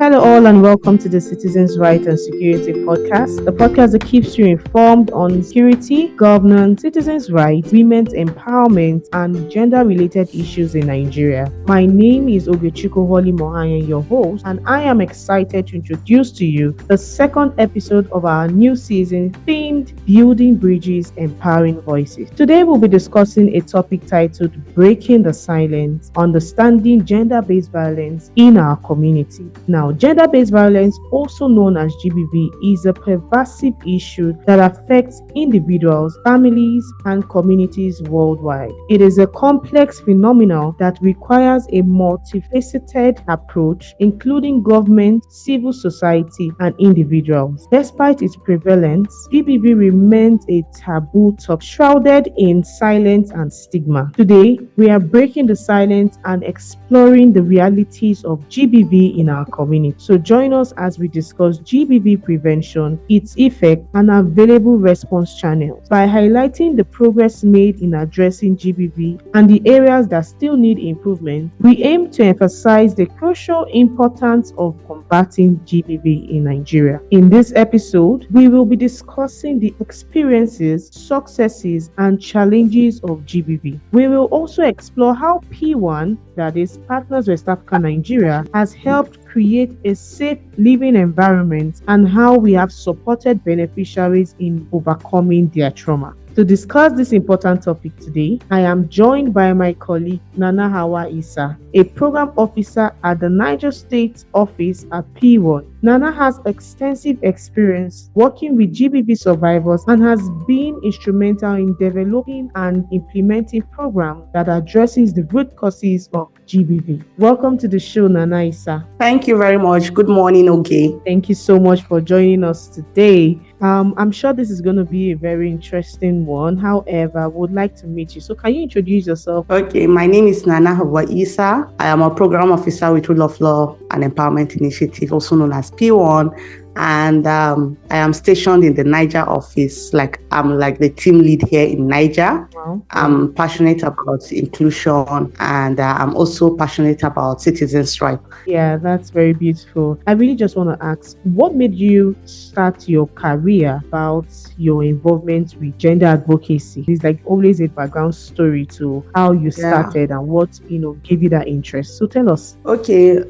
Hello, all, and welcome to the Citizens' Right and Security podcast, the podcast that keeps you informed on security, governance, citizens' rights, women's empowerment, and gender related issues in Nigeria. My name is Ogechiko Holly Mohayen, your host, and I am excited to introduce to you the second episode of our new season themed Building Bridges, Empowering Voices. Today, we'll be discussing a topic titled Breaking the Silence, Understanding Gender-Based Violence in Our Community. Now, gender-based violence, also known as GBV, is a pervasive issue that affects individuals, families, and communities worldwide. It is a complex phenomenon that requires a multifaceted approach, including government, civil society, and individuals. Despite its prevalence, GBV remains a taboo topic, shrouded in silence and stigma. Today, we are breaking the silence and exploring the realities of GBV in our community. So join us as we discuss GBV prevention, its effect, and available response channels. By highlighting the progress made in addressing GBV and the areas that still need improvement, we aim to emphasize the crucial importance of combating GBV in Nigeria. In this episode, we will be discussing the experiences, successes, and challenges of GBV. We will also explore how PWAN, that is Partners West Africa Nigeria, has helped create a safe living environment and how we have supported beneficiaries in overcoming their trauma. To discuss this important topic today, I am joined by my colleague Nana Hawa Isa, a program officer at the Niger State office at P1. Nana has extensive experience working with GBV survivors and has been instrumental in developing and implementing programs that addresses the root causes of GBV. Welcome to the show, Nana Isa. Thank you very much. Good morning, Oge. Thank you so much for joining us today. I'm sure this is going to be a very interesting one. However, I would like to meet you. So can you introduce yourself? Okay, my name is Nana Hawa Isa. I am a program officer with Rule of Law and Empowerment Initiative, also known as P1. And I am stationed in the Niger office. I'm like the team lead here in Niger. Wow. I'm passionate about inclusion, and I'm also passionate about citizens' rights. Yeah, that's very beautiful. I really just want to ask, what made you start your career about your involvement with gender advocacy? It's like always a background story to how you started and what gave you that interest. So tell us. Okay.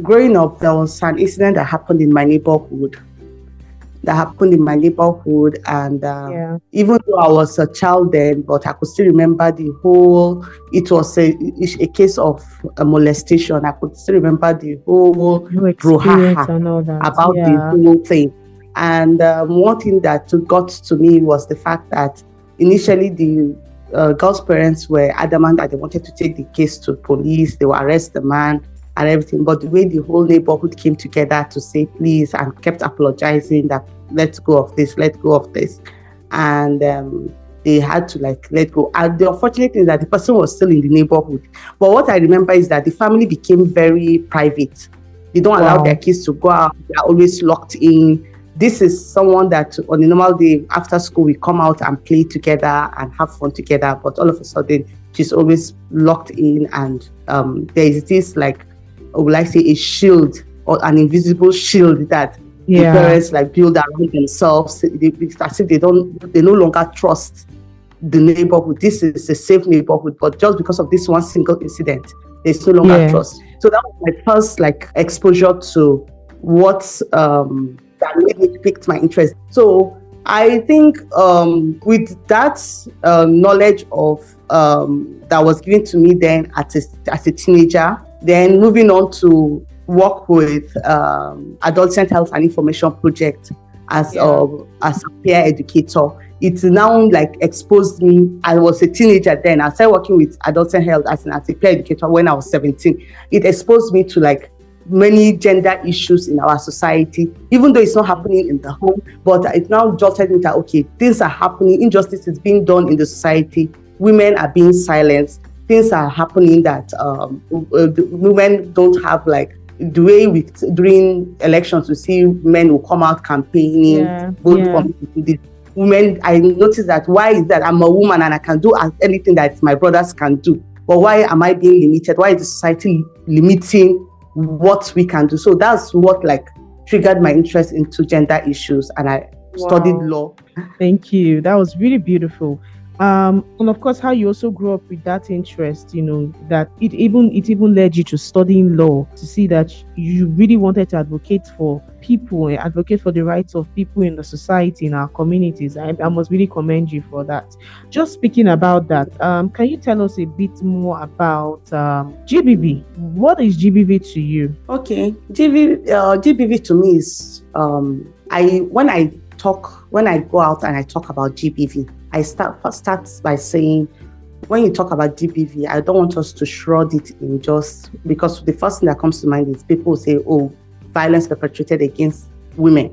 Growing up, there was an incident that happened in my neighborhood. And even though I was a child then, but I could still remember it was a case of a molestation. I could still remember the whole brouhaha about the whole thing. And one thing that got to me was the fact that initially the girl's parents were adamant that they wanted to take the case to police. They would arrest the man and everything, but the way the whole neighborhood came together to say please and kept apologizing that let's go of this, and they had to let go. And the unfortunate thing is that the person was still in the neighborhood. But what I remember is that the family became very private. They don't allow their kids to go out. They are always locked in. This is someone that on a normal day after school we come out and play together and have fun together, but all of a sudden she's always locked in, and there is this a shield or an invisible shield that the parents build around themselves. It's as if they no longer trust the neighborhood. This is a safe neighborhood, but just because of this one single incident, there's no longer trust. So that was my first exposure to what that made me picked my interest. So I think with that knowledge of that was given to me then as a teenager, then moving on to work with Adolescent Health and Information Project as a peer educator. It now exposed me. I was a teenager then. I started working with Adolescent Health as a peer educator when I was 17. It exposed me to many gender issues in our society, even though it's not happening in the home, but it now jolted me that, okay, things are happening, injustice is being done in the society, women are being silenced, things are happening that women don't have the way during elections we see men who come out campaigning, vote for me. Women, I noticed that why is that I'm a woman and I can do anything that my brothers can do, but why am I being limited? Why is the society limiting what we can do. So that's what like triggered my interest into gender issues, and I studied law. Thank you. That was really beautiful. And of course, how you also grew up with that interest, that it even led you to studying law, to see that you really wanted to advocate for people, advocate for the rights of people in the society, in our communities. I must really commend you for that. Just speaking about that, can you tell us a bit more about GBV? What is GBV to you? Okay, GBV to me is when I go out and I talk about GBV, I start by saying, when you talk about GBV, I don't want us to shroud it in just, because the first thing that comes to mind is people say, oh, violence perpetrated against women.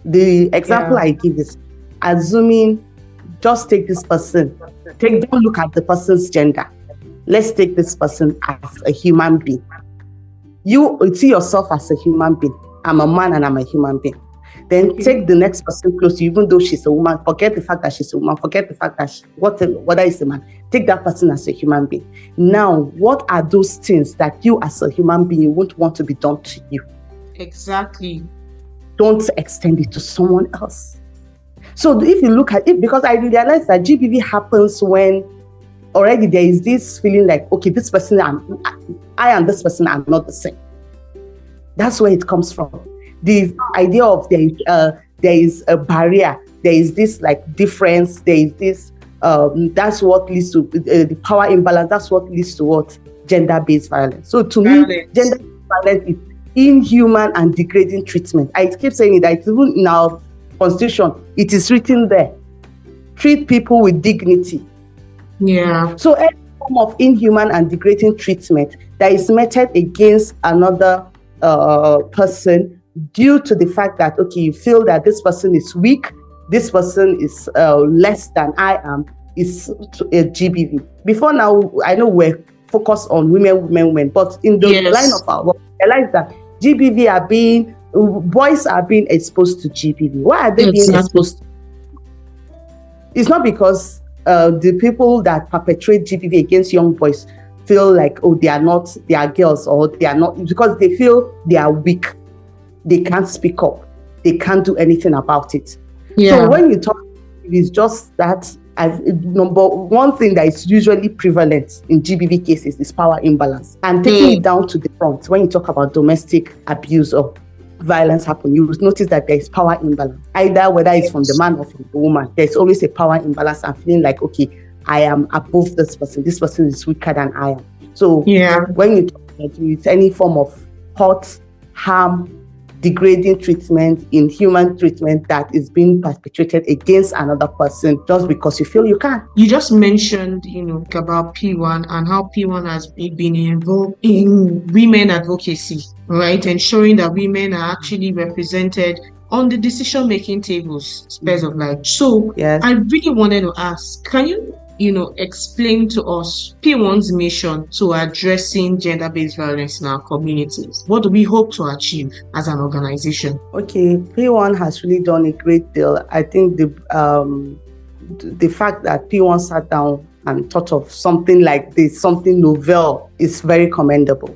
The example I give is assuming, just take this person, don't look at the person's gender. Let's take this person as a human being. You see yourself as a human being. I'm a man and I'm a human being. Then take the next person close to you, even though she's a woman. Forget the fact that she's a woman. Forget the fact that whether it's a man. Take that person as a human being. Now, what are those things that you as a human being you won't want to be done to you? Exactly. Don't extend it to someone else. So if you look at it, because I realized that GBV happens when already there is this feeling like, okay, this person, I and this person are not the same. That's where it comes from. The idea of there is a barrier, there is this like difference, there is this, that's what leads to the power imbalance, that's what leads to what? Gender-based violence. So to me, gender-based violence is inhuman and degrading treatment. I keep saying it, that even in our constitution, it is written there. Treat people with dignity. Yeah. So any form of inhuman and degrading treatment that is meted against another person due to the fact that, okay, you feel that this person is weak, this person is less than I am, is a GBV. Before now, I know we're focused on women, but in the line of our work, I realize that boys are being exposed to GBV. Why are they being exposed to? It's not because the people that perpetrate GBV against young boys feel like, oh, they are girls, or they are not, because they feel they are weak. They can't speak up. They can't do anything about it. Yeah. So when you talk, it's just that number one thing that is usually prevalent in GBV cases is power imbalance. And taking it down to the front, when you talk about domestic abuse or violence happen, you will notice that there is power imbalance. Either whether it's from the man or from the woman, there's always a power imbalance and feeling like, okay, I am above this person is weaker than I am. So when you talk about it, any form of hurt, harm, degrading treatment, inhuman treatment that is being perpetrated against another person just because you feel you can. You just mentioned, about PWAN and how PWAN has been involved in women advocacy, right? Ensuring that women are actually represented on the decision-making tables, space of life. So I really wanted to ask, can you explain to us PWAN's mission to addressing gender-based violence in our communities? What do we hope to achieve as an organization? Okay, PWAN has really done a great deal. I think the fact that PWAN sat down and thought of something like this, something novel, is very commendable.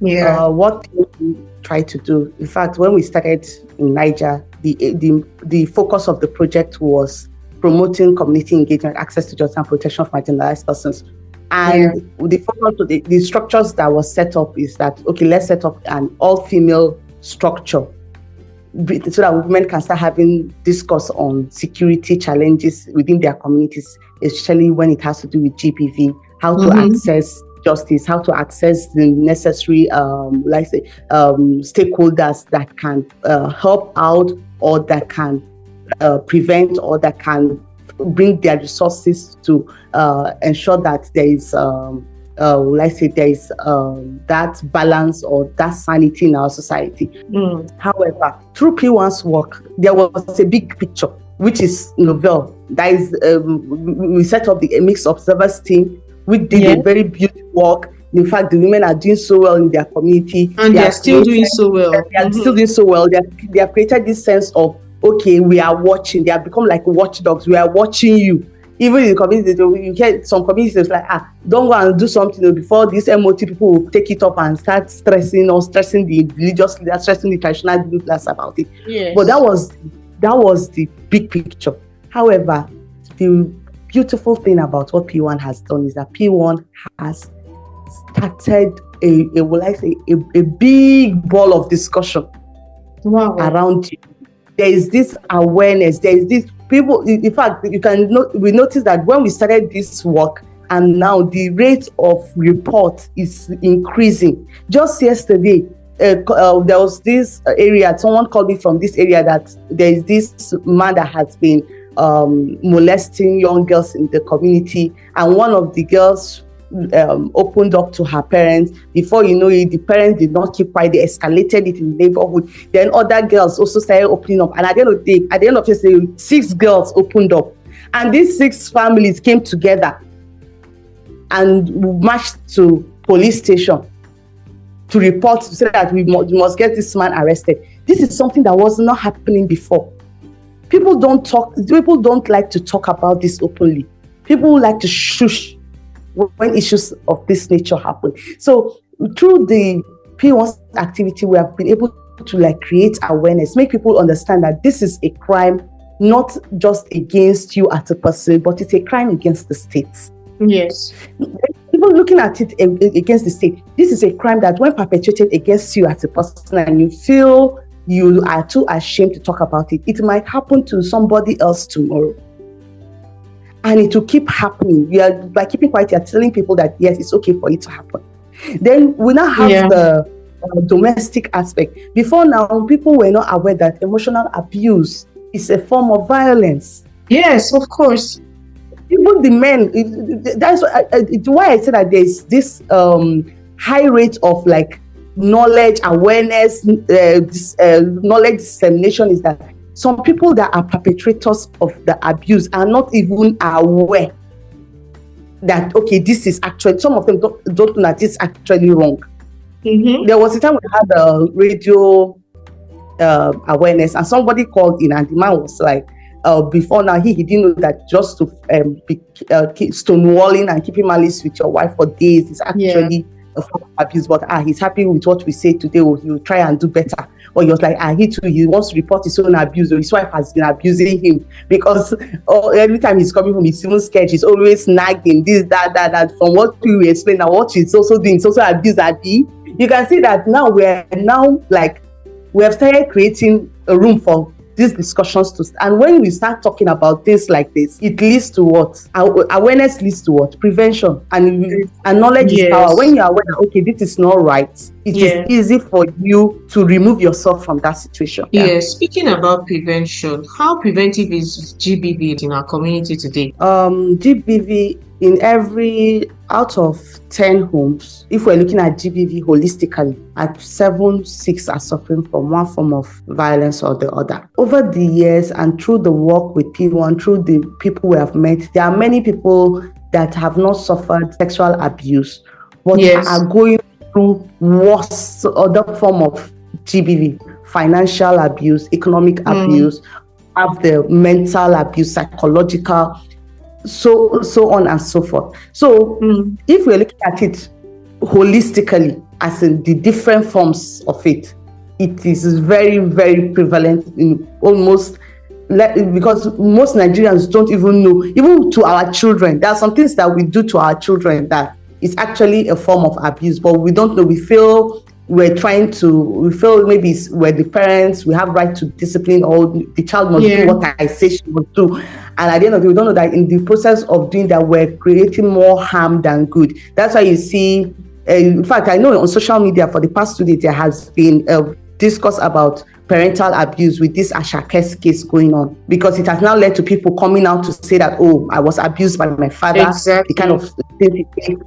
Yeah. What we try to do, in fact, when we started in Niger, the focus of the project was promoting community engagement, access to justice and protection of marginalized persons. And the focus of the structures that was set up is that, okay, let's set up an all-female structure so that women can start having discourse on security challenges within their communities, especially when it has to do with GBV, how to access justice, how to access the necessary stakeholders that can help out, or that can prevent, or that can bring their resources to ensure that there is that balance or that sanity in our society. However, through PWAN's work, there was a big picture, which is novel. That is, we set up a mixed observers team, which did a very beautiful work. In fact, the women are doing so well in their community. And they're still doing so well. They are still doing so well. They have created this sense of, okay, we are watching. They have become like watchdogs. We are watching you. Even in the community, you get some communities like, don't go and do something before these MOT people will take it up and start stressing the religious leaders, stressing the traditional leaders about it. Yes. But that was the big picture. However, the beautiful thing about what PWAN has done is that PWAN has started a big ball of discussion around it. There is this awareness. There is this people. In fact, we noticed that when we started this work, and now the rate of report is increasing. Just yesterday, there was this area. Someone called me from this area that there is this man that has been molesting young girls in the community, and one of the girls opened up to her parents. Before you know it, the parents did not keep quiet. They escalated it in the neighborhood. Then other girls also started opening up, and at the end of the day, 6 girls opened up, and these 6 families came together and marched to police station to report, to say that we must get this man arrested. This is something that was not happening before. People don't like to talk about this openly. People like to shush when issues of this nature happen. So through the PWAN activity, we have been able to create awareness, make people understand that this is a crime, not just against you as a person, but it's a crime against the state. Yes. Even looking at it against the state, this is a crime that when perpetrated against you as a person and you feel you are too ashamed to talk about it, it might happen to somebody else tomorrow. And it will keep happening. By keeping quiet, you're telling people that, yes, it's okay for it to happen. Then we now have the domestic aspect. Before now, people were not aware that emotional abuse is a form of violence. Yes, of course. Even the men, that's why I said that there's this high rate of knowledge, awareness, knowledge dissemination, is that some people that are perpetrators of the abuse are not even aware that, okay, this is actually, some of them don't know that it's actually wrong. Mm-hmm. There was a time we had a radio awareness, and somebody called in, and the man was like, before now, he didn't know that just to be stonewalling and keeping malice with your wife for days is actually a form of abuse. But he's happy with what we say today, or he'll try and do better. Or he was like, he wants to report his own abuse, or his wife has been abusing him, because every time he's coming home, he's even scared. She's always nagging this, that. From what we explain now, what she's also doing, it's also abuse. You can see that now we have started creating a room for these discussions and when we start talking about things like this, it leads to what? Awareness leads to what? Prevention. And knowledge is power. When you're aware that, okay, this is not right, it is easy for you to remove yourself from that situation. Yes. Speaking about prevention, how preventive is GBV in our community today? GBV in out of 10 homes, if we're looking at GBV holistically, at 6 are suffering from one form of violence or the other. Over the years and through the work with PWAN, through the people we have met, there are many people that have not suffered sexual abuse, but are going through worse other form of GBV, financial abuse, economic abuse, have the mental abuse, psychological, so on and so forth. So if we're looking at it holistically, as in the different forms of it, it is very, very prevalent in almost, because most Nigerians don't even know, even to our children. There are some things that we do to our children that is actually a form of abuse, but we don't know. We feel maybe we're the parents, we have right to discipline, or the child must do what I say she must do. And at the end of it, we don't know that in the process of doing that, we're creating more harm than good. That's why you see, in fact, I know on social media for the past 2 days, there has been a discourse about parental abuse with this Ashake's case going on, because it has now led to people coming out to say that, oh, I was abused by my father. Exactly. The kind of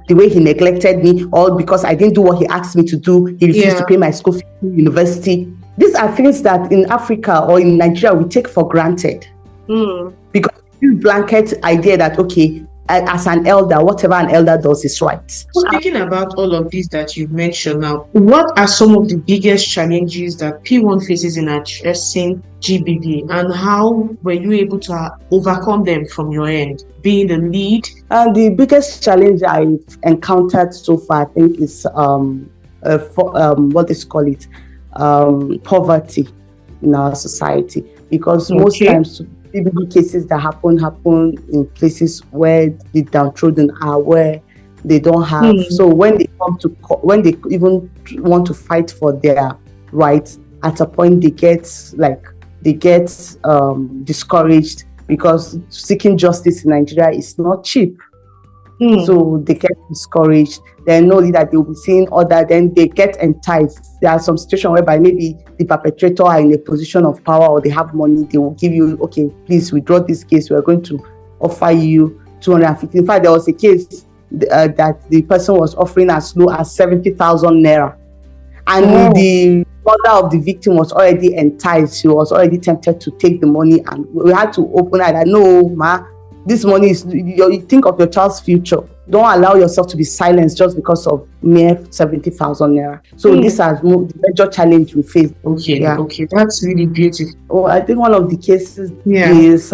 the way he neglected me, or because I didn't do what he asked me to do, he refused to pay my school fee in university. These are things that in Africa or in Nigeria we take for granted. Because this blanket idea that, okay, as an elder, whatever an elder does is right. Speaking about all of these that you've mentioned now, what are some of the biggest challenges that PWAN faces in addressing GBV, and how were you able to overcome them from your end, being the lead? And the biggest challenge I've encountered so far, I think, is what is call it, poverty in our society, because most times PBB cases that happen in places where the downtrodden are, where they don't have. So when they come to when they even want to fight for their rights, at a point they get discouraged, because seeking justice in Nigeria is not cheap. So they get discouraged. They know that they will be seeing other, then they get enticed. There are some situations whereby maybe the perpetrator are in a position of power, or they have money. They will give you, okay, please withdraw this case. We are going to offer you 250. In fact, there was a case that the person was offering as low as 70,000 naira. And the mother of the victim was already enticed. She was already tempted to take the money. And we had to open her that, no, ma, this money is, you think of your child's future. Don't allow yourself to be silenced just because of mere 70,000 naira. So this has the major challenge we face. Okay, that's really beautiful. Oh, I think one of the cases is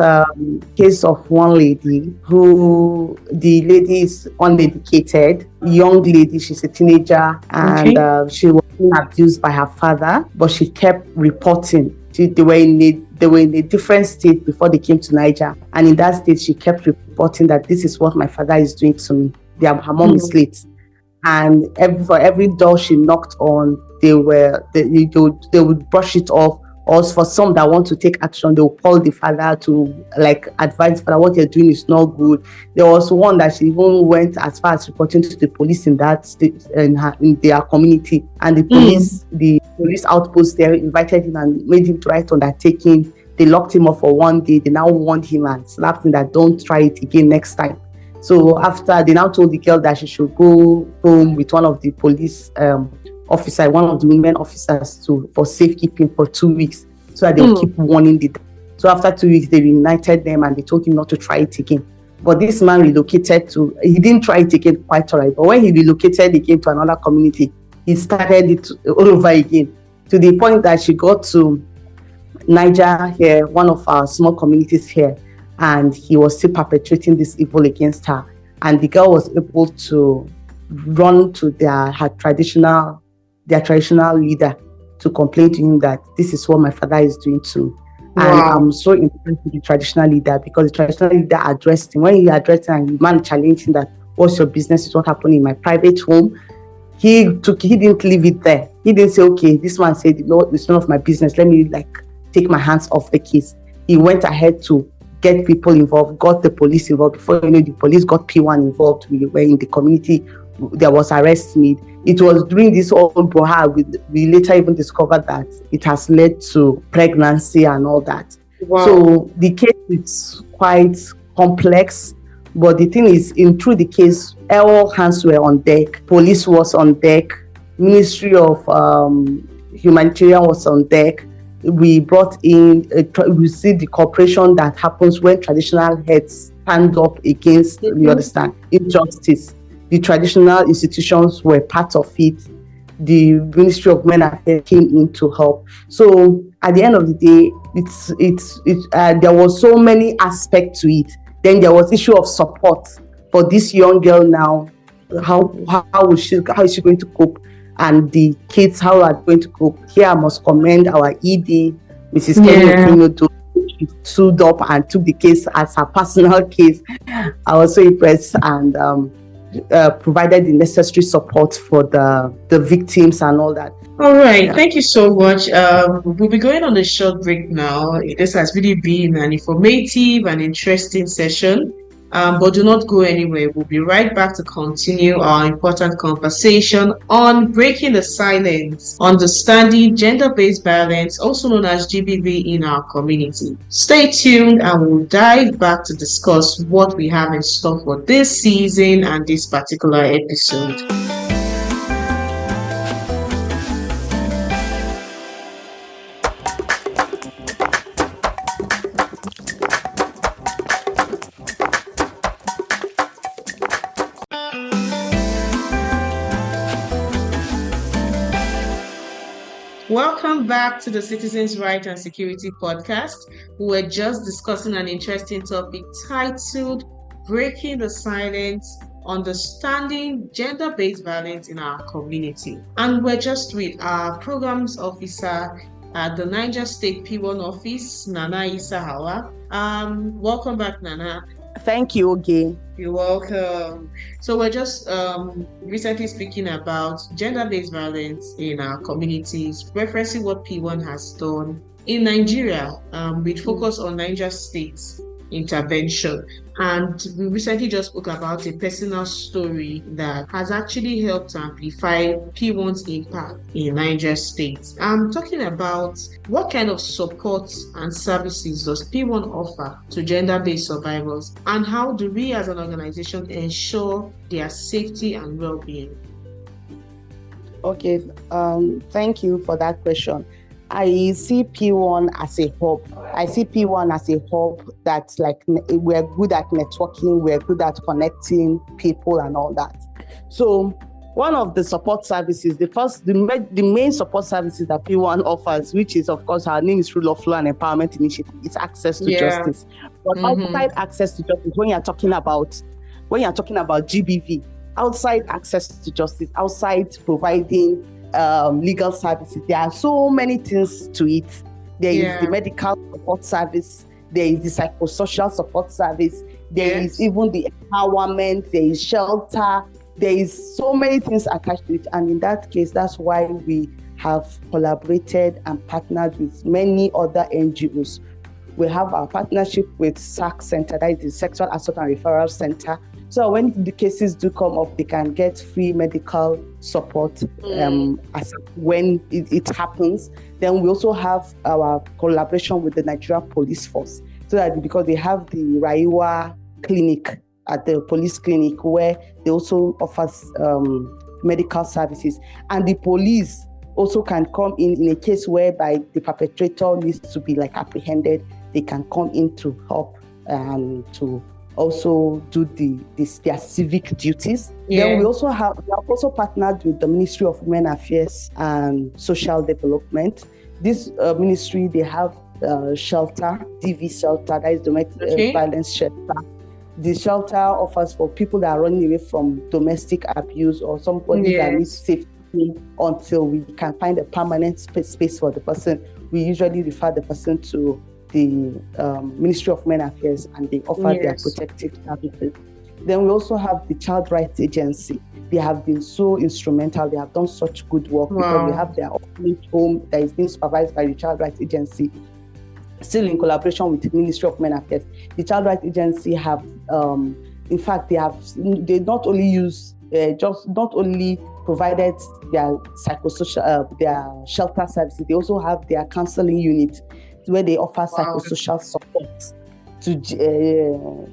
case of one lady who, the lady is uneducated, young lady, she's a teenager, and she was being abused by her father, but she kept reporting. They were in a different state before they came to Niger, and in that state she kept reporting that this is what my father is doing to me. Her mom is late, and for every door she knocked on, they would brush it off. Or for some that want to take action, they will call the father to advise father, what you're doing is not good. There was one that she even went as far as reporting to the police in that state, in their community, and the police outpost there invited him and made him to write undertaking. They locked him up for one day. They now warned him and slapped him that don't try it again next time. So after, they now told the girl that she should go home with one of the police officer, one of the women officers, for safekeeping for 2 weeks, so that they will keep warning the. So after 2 weeks, they reunited them and they told him not to try it again. But this man relocated he didn't try it again, quite all right. But when he relocated again to another community, he started it all over again, to the point that she got to Niger here, one of our small communities here, and he was still perpetrating this evil against her. And the girl was able to run to their traditional leader to complain to him that this is what my father is doing to me. Wow. And I'm so impressed with the traditional leader, because the traditional leader addressed him. When he addressed him, and the man challenged him that, what's your business? It's what happened in my private home. He didn't leave it there. He didn't say, okay, this man said, no, it's none of my business. Let me take my hands off the case. He went ahead to get people involved, got the police involved. Before you know, the police got PWAN involved. We were in the community. There was arrest made. It was during this whole broha we later even discovered that it has led to pregnancy and all that. Wow. So the case is quite complex, but the thing is, through the case, all hands were on deck. Police was on deck. Ministry of Humanitarian was on deck. We brought in, we see the cooperation that happens when traditional heads stand up against, you understand, injustice. The traditional institutions were part of it. The Ministry of Men Affairs came in to help. So at the end of the day, there was so many aspects to it. Then there was issue of support for this young girl now. How is she going to cope? And the kids, how are they going to cope? Here I must commend our ED, Mrs. Kenny, she stood up and took the case as her personal case. I was so impressed, and provided the necessary support for the victims and all that. All right, thank you so much. We'll be going on a short break now. This has really been an informative and interesting session, but do not go anywhere. We'll be right back to continue our important conversation on breaking the silence, understanding gender-based violence, also known as GBV, in our community. Stay tuned and we'll dive back to discuss what we have in store for this season and this particular episode. Welcome back to the Citizens' Right and Security podcast. We're just discussing an interesting topic titled Breaking the Silence, Understanding Gender-Based Violence in Our Community. And we're just with our programs officer at the Niger State PWAN office, Nana Issa Hawa. Welcome back, Nana. Thank you, Oge. You're welcome. So we're just recently speaking about gender-based violence in our communities, referencing what PWAN has done in Nigeria, with focus on Niger State's intervention. And we recently just spoke about a personal story that has actually helped amplify PWAN's impact in Niger State. I'm talking about what kind of support and services does PWAN offer to gender-based survivors, and how do we as an organization ensure their safety and well-being? Okay, thank you for that question. I see PWAN as a hub. I see PWAN as a hub that's like, we're good at networking, we're good at connecting people and all that. So one of the support services, the main support services that PWAN offers, which is, of course, our name is Rule of Law and Empowerment Initiative, is access to justice. But outside access to justice, when you're talking about GBV, outside access to justice, outside providing legal services, there are so many things to it. There is the medical support service, there is the psychosocial support service, there is even the empowerment, there is shelter, there is so many things attached to it. And in that case, that's why we have collaborated and partnered with many other NGOs. We have our partnership with SAC Center, that is the Sexual Assault and Referral Center. So when the cases do come up, they can get free medical support as when it happens. Then we also have our collaboration with the Nigeria Police Force, so that because they have the Raiwa clinic at the police clinic where they also offer medical services, and the police also can come in a case whereby the perpetrator needs to be apprehended. They can come in to help and to also do their civic duties. Then we have also partnered with the Ministry of Women Affairs and Social Development. This ministry, they have shelter, DV shelter, that is domestic violence shelter. The shelter offers for people that are running away from domestic abuse or somebody that needs safety until we can find a permanent space for the person. We usually refer the person to the Ministry of Women Affairs, and they offer their protective services. Then we also have the Child Rights Agency. They have been so instrumental. They have done such good work because we have their orphanage home that is being supervised by the Child Rights Agency, still in collaboration with the Ministry of Women Affairs. The Child Rights Agency have, in fact, they not only provided their psychosocial, their shelter services, they also have their counseling unit where they offer psychosocial support to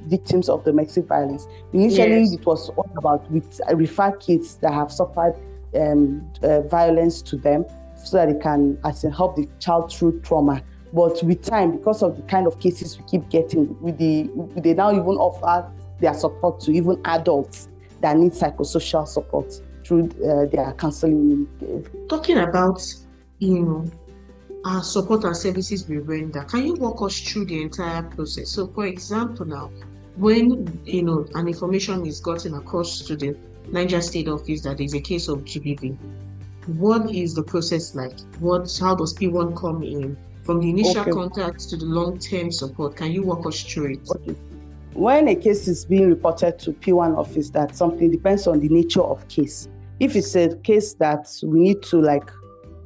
victims of domestic violence. Initially, it was all about refer kids that have suffered violence to them, so that they can help the child through trauma. But with time, because of the kind of cases we keep getting, they now even offer their support to even adults that need psychosocial support through their counseling. Talking about, our support and services we render, can you walk us through the entire process? So, for example, now, when an information is gotten across to the Niger State office that there's a case of GBV, what is the process like? How does PWAN come in? From the initial contact to the long-term support, can you walk us through it? Okay. When a case is being reported to PWAN office, that something depends on the nature of case. If it's a case that we need to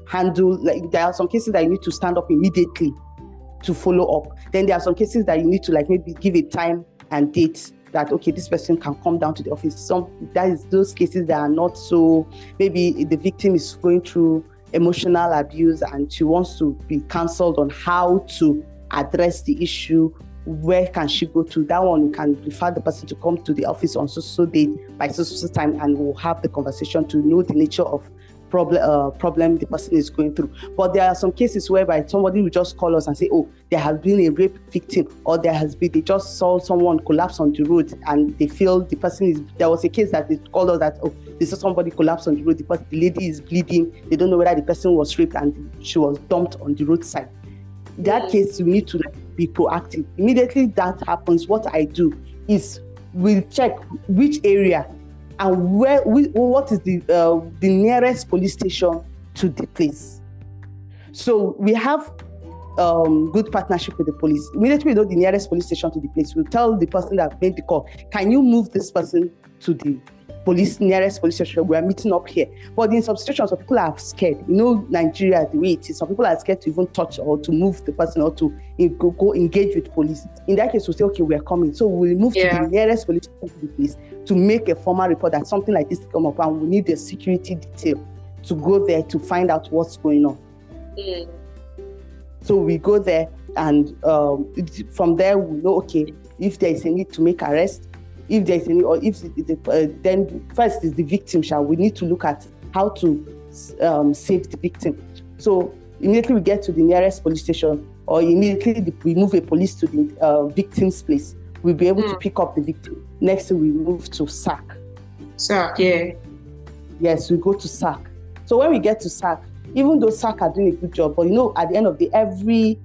handle, there are some cases that you need to stand up immediately to follow up. Then there are some cases that you need to maybe give a time and date that, okay, this person can come down to the office. That is those cases that are not so, maybe the victim is going through emotional abuse and she wants to be counseled on how to address the issue. Where can she go to? That one, you can refer the person to come to the office on so date by so time, and we'll have the conversation to know the nature of problem the person is going through. But there are some cases whereby somebody will just call us and say, oh, there has been a rape victim, or they just saw someone collapse on the road and they feel the person is, there was a case that they called us that, oh, they saw somebody collapse on the road, the lady is bleeding, they don't know whether the person was raped and she was dumped on the roadside. In that case, you need to be proactive. Immediately that happens, what I do is we'll check which area and what is the nearest police station to the place. So we have good partnership with the police. Immediately we know the nearest police station to the place, we'll tell the person that made the call, can you move this person to the nearest police station? We are meeting up here. But in some situations, some people are scared. You know, Nigeria, the way it is, some people are scared to even touch or to move the person or to go engage with police. In that case, we'll say, okay, we are coming. So we'll move to the nearest police station to the place to make a formal report that something like this come up, and we need a security detail to go there to find out what's going on. So we go there, and from there we know, okay, if there is a need to make arrest, if there is any, or if then first is the victim. We need to look at how to save the victim. So immediately we get to the nearest police station, or immediately we move a police to the victim's place. We'll be able to pick up the victim. Next, we move to SAC. SAC, yeah. Yes, we go to SAC. So when we get to SAC, even though SAC are doing a good job, but you know, at the end of the day, every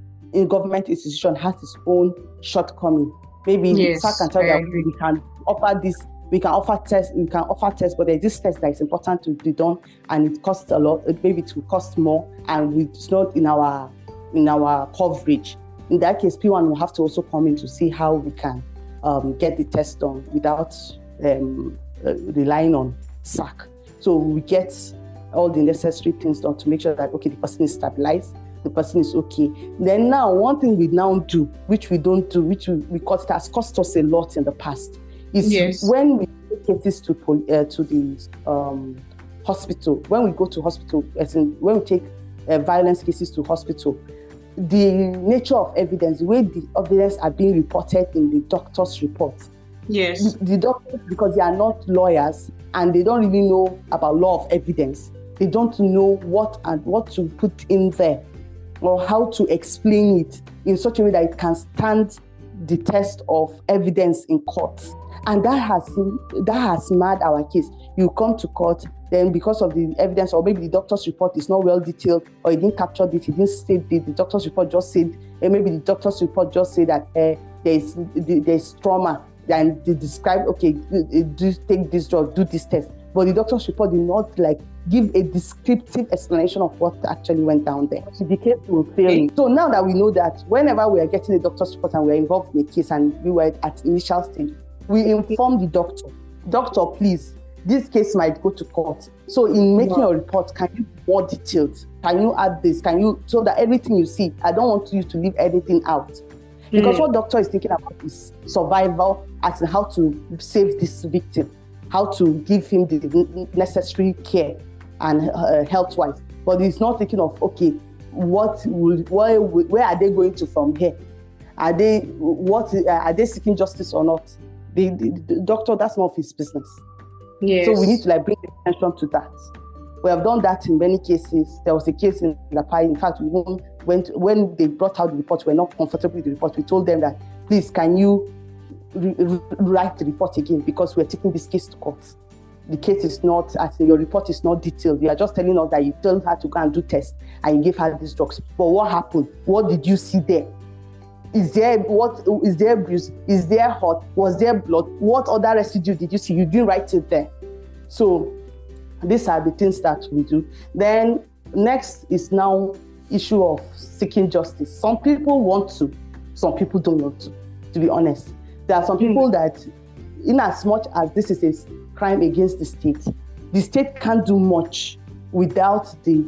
government institution has its own shortcoming. Maybe SAC can tell you we can offer this, we can offer tests, but there's this test that is important to be done, and it costs a lot. Maybe it will cost more, and it's not in our coverage. In that case, PWAN will have to also come in to see how we can get the test done without relying on SAC. So we get all the necessary things done to make sure that, okay, the person is stabilized, the person is okay. Then now, one thing we now do, which we don't do, which we cost, has cost us a lot in the past, is when we take cases to the hospital, when we go to hospital, as in when we take violence cases to hospital, the nature of evidence, the way the evidence are being reported in the doctor's report. Yes. The doctors, because they are not lawyers and they don't really know about law of evidence, they don't know what to put in there or how to explain it in such a way that it can stand the test of evidence in court. And that has marred our case. You come to court, then because of the evidence, or maybe the doctor's report is not well detailed, or he didn't capture this, he didn't say the doctor's report just said, and maybe the doctor's report just said that there's trauma, and they describe, okay, do take this drug, do this test. But the doctor's report did not give a descriptive explanation of what actually went down there. So the case will fail. So now that we know that whenever we are getting a doctor's report and we are involved in a case and we were at initial stage, we inform the doctor, please, this case might go to court. So in making your report, can you be more detailed? Can you add this? So that everything you see, I don't want you to leave anything out. Because what doctor is thinking about is survival, as in how to save this victim, how to give him the necessary care and health-wise. But he's not thinking of, okay, where are they going to from here? Are they seeking justice or not? The doctor, that's not his business. Yes. So we need to bring attention to that. We have done that in many cases. There was a case in Lapai. In fact, when they brought out the report, we were not comfortable with the report. We told them that, please, can you write the report again, because we're taking this case to court. The case is not, as in your report is not detailed. You are just telling us that you told her to go and do tests and you gave her these drugs. But what happened? What did you see there? Is there bruise? Is there hurt? Was there blood? What other residue did you see? You didn't write it there. So these are the things that we do. Then next is now issue of seeking justice. Some people want to, some people don't want to be honest. There are some people that, in as much as this is a crime against the state can't do much without the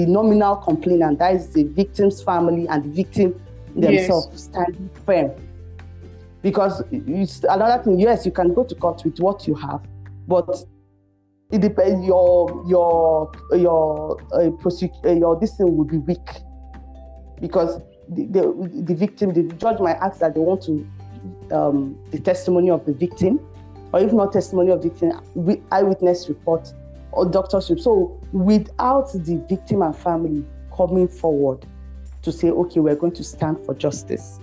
nominal complainant, that is the victim's family and the victim themselves standing firm. Because it's another thing, yes, you can go to court with what you have, but it depends. Your this thing will be weak, because the victim, the judge might ask that they want to the testimony of the victim, or if not testimony of the victim, eyewitness report, or doctorship. So without the victim and family coming forward to say, okay, we're going to stand for justice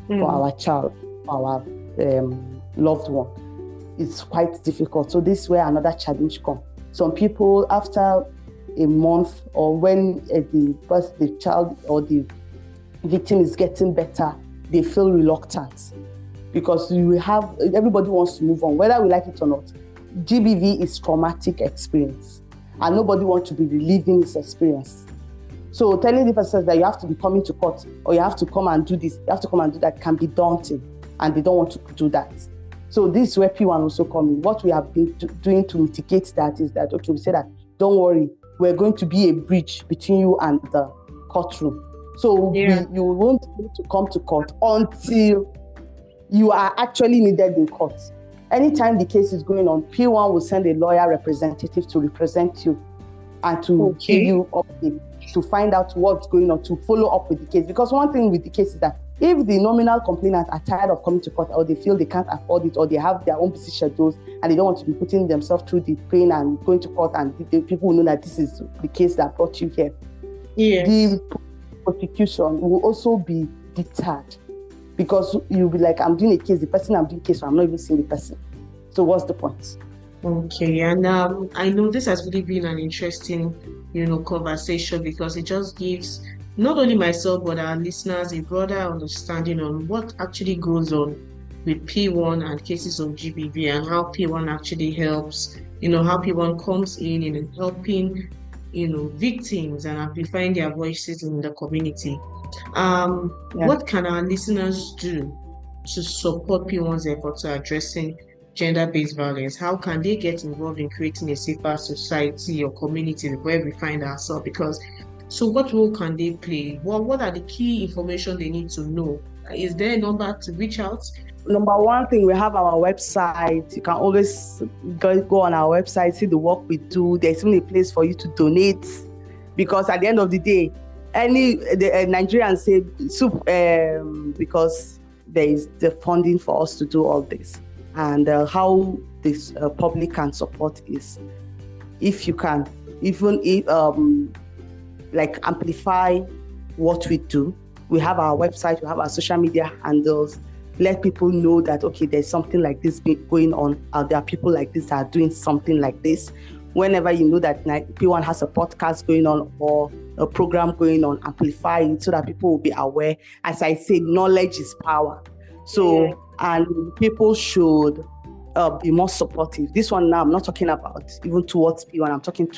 for our child, our loved one, it's quite difficult. So this is where another challenge comes. Some people, after a month or when the child or the victim is getting better, they feel reluctant because everybody wants to move on, whether we like it or not. GBV is traumatic experience and nobody wants to be reliving this experience. So telling the person that you have to be coming to court or you have to come and do this, you have to come and do that can be daunting and they don't want to do that. So this is where PWAN also comes in. What we have been doing to mitigate that is that, okay, we say that, don't worry, we're going to be a bridge between you and the courtroom. So you won't need to come to court until you are actually needed in court. Anytime the case is going on, PWAN will send a lawyer representative to represent you and to give you update, to find out what's going on, to follow up with the case. Because one thing with the case is that if the nominal complainants are tired of coming to court or they feel they can't afford it or they have their own busy schedules and they don't want to be putting themselves through the pain and going to court and the people will know that this is the case that brought you here. Yes. The prosecution will also be deterred because you'll be like, I'm doing a case, the person I'm doing a case for, I'm not even seeing the person. So what's the point? Okay, and I know this has really been an interesting, conversation because it just gives not only myself but our listeners a broader understanding on what actually goes on with PWAN and cases of GBV and how PWAN actually helps, how PWAN comes in helping, victims and amplifying their voices in the community. What can our listeners do to support PWAN's efforts to addressing gender-based violence? How can they get involved in creating a safer society or community where we find ourselves? So what role can they play? What are the key information they need to know? Is there a number to reach out? Number one thing, we have our website. You can always go on our website, see the work we do. There's even a place for you to donate because at the end of the day, the Nigerians say soup because there is the funding for us to do all this. And how this public can support is if you can even amplify what we do. We have our website, we have our social media handles. Let people know that, okay, there's something like this going on. There are people like this that are doing something like this. Whenever you know that PWAN has a podcast going on or a program going on, amplify it so that people will be aware. As I say, knowledge is power. So, and people should be more supportive. This one now, I'm not talking about even towards PWAN, I'm talking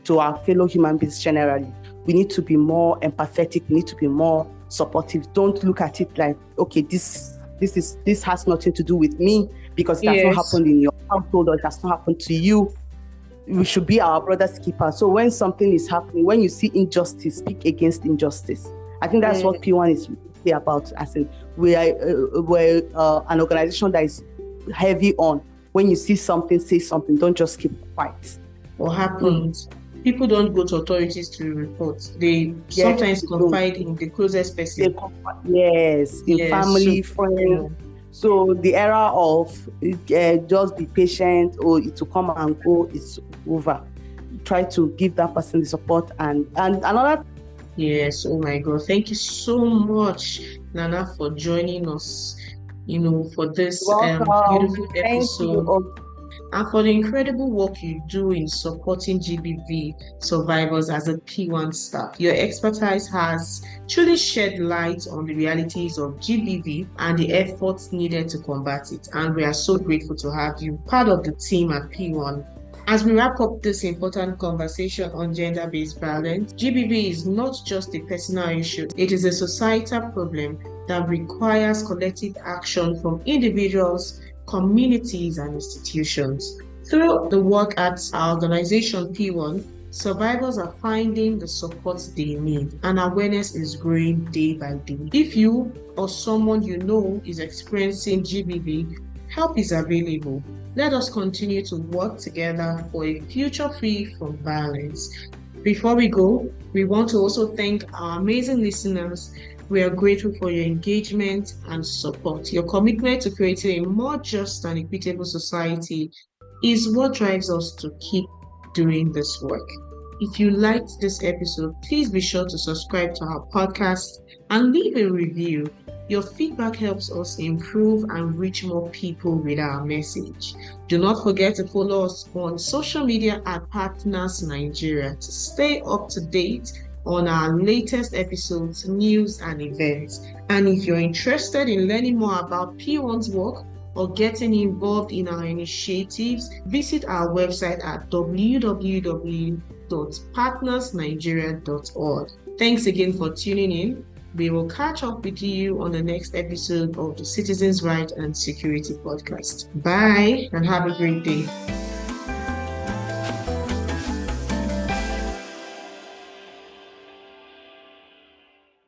to our fellow human beings generally. We need to be more empathetic. We need to be more supportive. Don't look at it like, okay, this has nothing to do with me because it has not happened in your household or it has not happened to you. We should be our brother's keeper. So when something is happening, when you see injustice, speak against injustice. I think that's what PWAN is really about. As in, we're an organization that is heavy on when you see something, say something. Don't just keep quiet. What happens? People don't go to authorities to report. They sometimes confide in the closest person. In family, friends. So the era of just be patient or it will come and go, it's over. Try to give that person the support and another. Yes, oh my God. Thank you so much, Nana, for joining us, for this beautiful episode. And for the incredible work you do in supporting GBV survivors as a PWAN staff. Your expertise has truly shed light on the realities of GBV and the efforts needed to combat it. And we are so grateful to have you part of the team at PWAN. As we wrap up this important conversation on gender-based violence, GBV is not just a personal issue. It is a societal problem that requires collective action from individuals, communities, and institutions. Through the work at our organization PWAN, survivors are finding the support they need and awareness is growing day by day. If you or someone you know is experiencing GBV, help is available. Let us continue to work together for a future free from violence. Before we go, we want to also thank our amazing listeners. We are grateful for your engagement and support. Your commitment to creating a more just and equitable society is what drives us to keep doing this work. If you liked this episode, please be sure to subscribe to our podcast and leave a review. Your feedback helps us improve and reach more people with our message. Do not forget to follow us on social media at Partners Nigeria to stay up to date on our latest episodes, news, and events. And if you're interested in learning more about PWAN's work or getting involved in our initiatives, visit our website at www.partnersnigeria.org. Thanks again for tuning in. We will catch up with you on the next episode of the Citizens' Right and Security Podcast. Bye and have a great day.